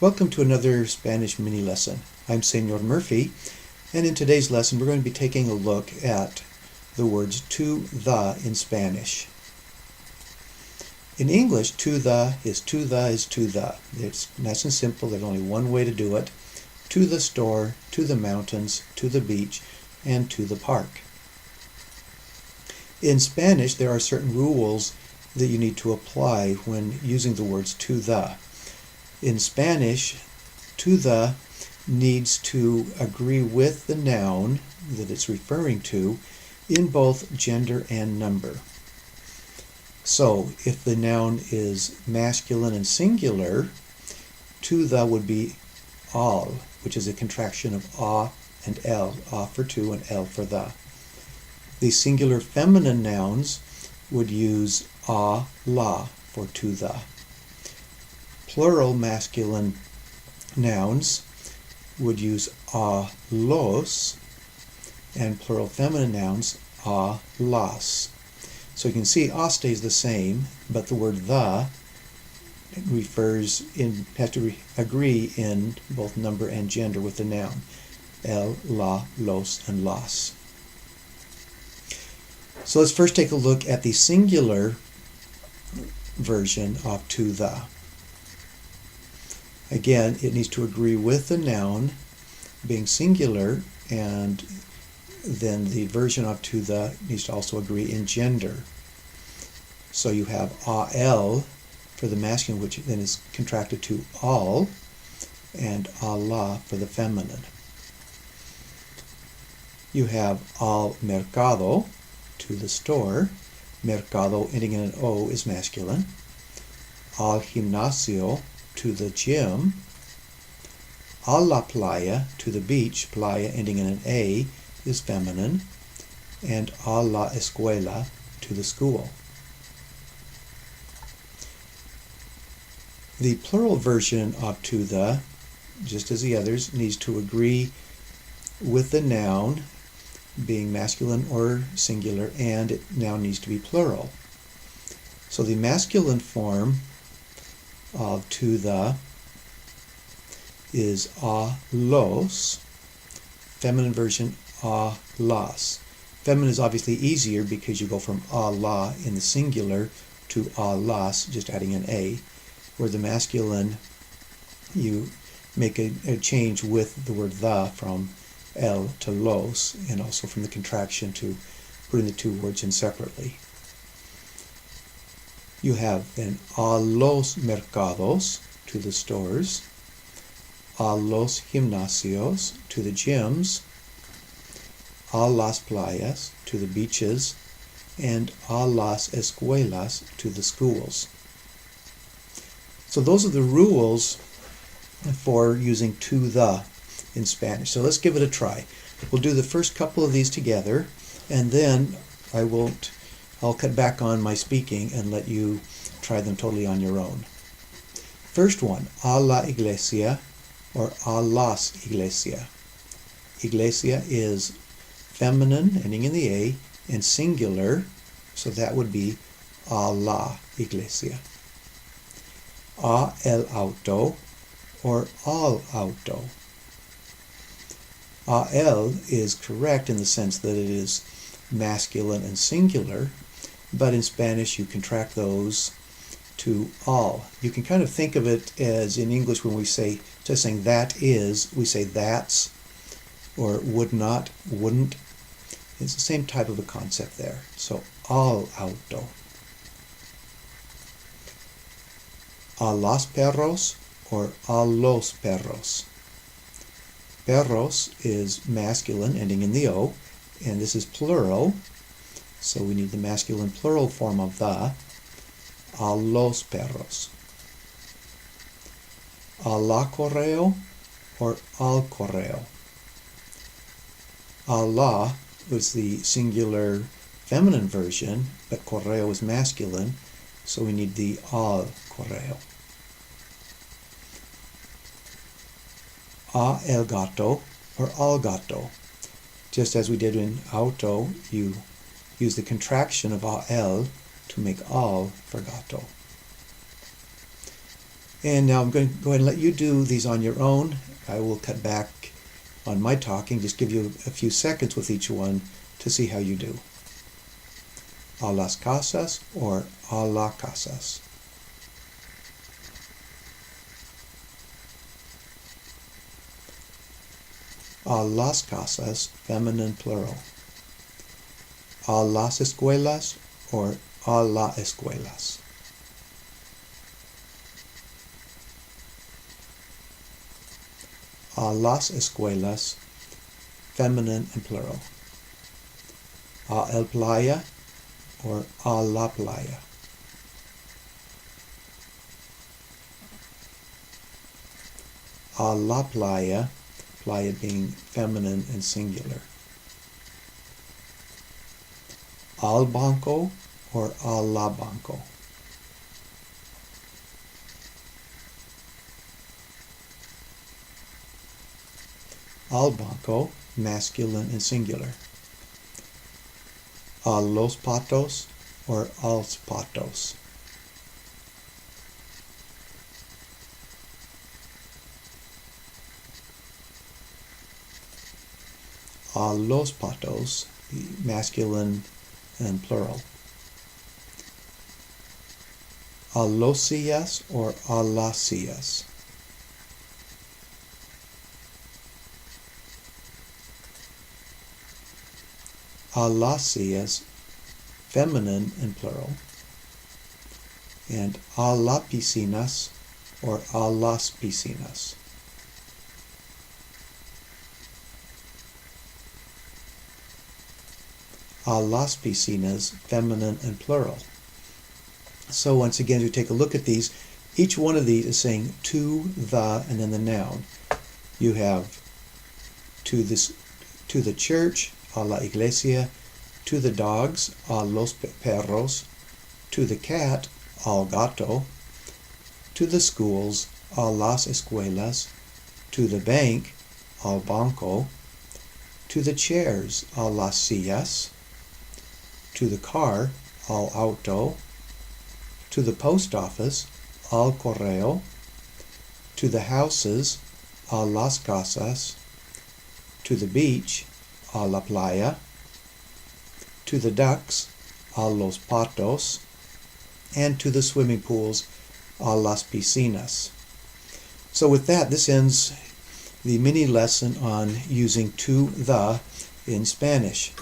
Welcome to another Spanish mini lesson. I'm Senor Murphy, and in today's lesson we're going to be taking a look at the words to the in Spanish. In English, to the is to the is to the. It's nice and simple. There's only one way to do it. To the store, to the mountains, to the beach, and to the park. In Spanish, there are certain rules that you need to apply when using the words to the. In Spanish, to the needs to agree with the noun that it's referring to in both gender and number. So, if the noun is masculine and singular, to the would be all, which is a contraction of a and l, a for to and l for the. The singular feminine nouns would use a, la for to the. Plural masculine nouns would use a, los, and plural feminine nouns a, las. So you can see a stays the same, but the word the has to agree in both number and gender with the noun. El, la, los, and las. So let's first take a look at the singular version of to the. Again, it needs to agree with the noun being singular, and then the version of to the needs to also agree in gender. So you have al for the masculine, which then is contracted to all, and la for the feminine. You have al mercado, to the store. Mercado ending in an o is masculine. Al gimnasio, to the gym. A la playa, to the beach. Playa ending in an a is feminine. And a la escuela, to the school. The plural version of to the, just as the others, needs to agree with the noun being masculine or singular, and it now needs to be plural. So the masculine form of to the is a los, feminine version a las. Feminine is obviously easier because you go from a la in the singular to a las, just adding an a, where the masculine you make a change with the word the from el to los, and also from the contraction to putting the two words in separately. You have then a los mercados, to the stores, a los gimnasios, to the gyms, a las playas, to the beaches, and a las escuelas, to the schools. So those are the rules for using to the in Spanish. So let's give it a try. We'll do the first couple of these together, and then I'll cut back on my speaking and let you try them totally on your own. First one, a la iglesia or a las iglesia. Iglesia is feminine, ending in the a, and singular, so that would be a la iglesia. A el auto or al auto. El is correct in the sense that it is masculine and singular, but in Spanish you contract those to all. You can kind of think of it as in English when we say, instead of saying that is, we say that's, or would not, wouldn't. It's the same type of a concept there. So al auto. A las perros or a los perros. Perros is masculine, ending in the o, and this is plural, so we need the masculine plural form of the, a los perros. A la correo or al correo. A la was the singular feminine version, but correo is masculine, so we need the al correo. A el gato or al gato. Just as we did in auto, you use the contraction of a el to make al for gato. And now I'm going to go ahead and let you do these on your own. I will cut back on my talking, just give you a few seconds with each one to see how you do. A las casas or a la casas. A las casas, feminine plural. A las escuelas or a la escuelas. A las escuelas, feminine and plural. A el playa or a la playa. A la playa, playa being feminine and singular. Al banco or a la banco. Al banco, masculine and singular. A los patos or als patos. A los patos, masculine and plural. A los sillas or a las sillas. A las sillas, feminine and plural. And a las piscinas or a las piscinas. A las piscinas, feminine and plural. So once again, as we take a look at these, each one of these is saying to, the, and then the noun. You have to the church, a la iglesia, to the dogs, a los perros, to the cat, al gato, to the schools, a las escuelas, to the bank, al banco, to the chairs, a las sillas, to the car, al auto, to the post office, al correo, to the houses, a las casas, to the beach, a la playa, to the ducks, a los patos, and to the swimming pools, a las piscinas. So with that, this ends the mini lesson on using to, the in Spanish.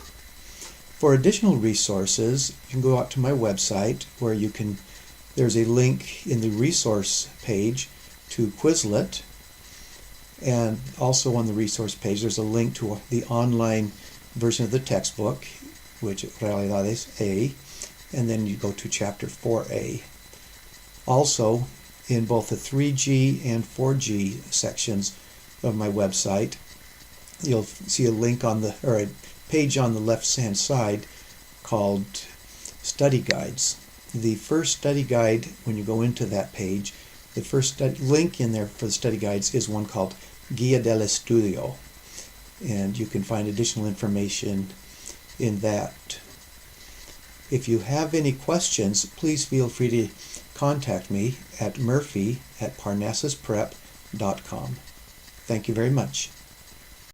For additional resources, you can go out to my website where there's a link in the resource page to Quizlet, and also on the resource page there's a link to the online version of the textbook, which Realidades A, and then you go to chapter 4A. Also, in both the 3G and 4G sections of my website, you'll see a link or a page on the left-hand side called Study Guides. The first study guide, when you go into that page, the first link in there for the study guides is one called Guía del Estudio, and you can find additional information in that. If you have any questions, please feel free to contact me at murphy@parnassusprep.com. Thank you very much.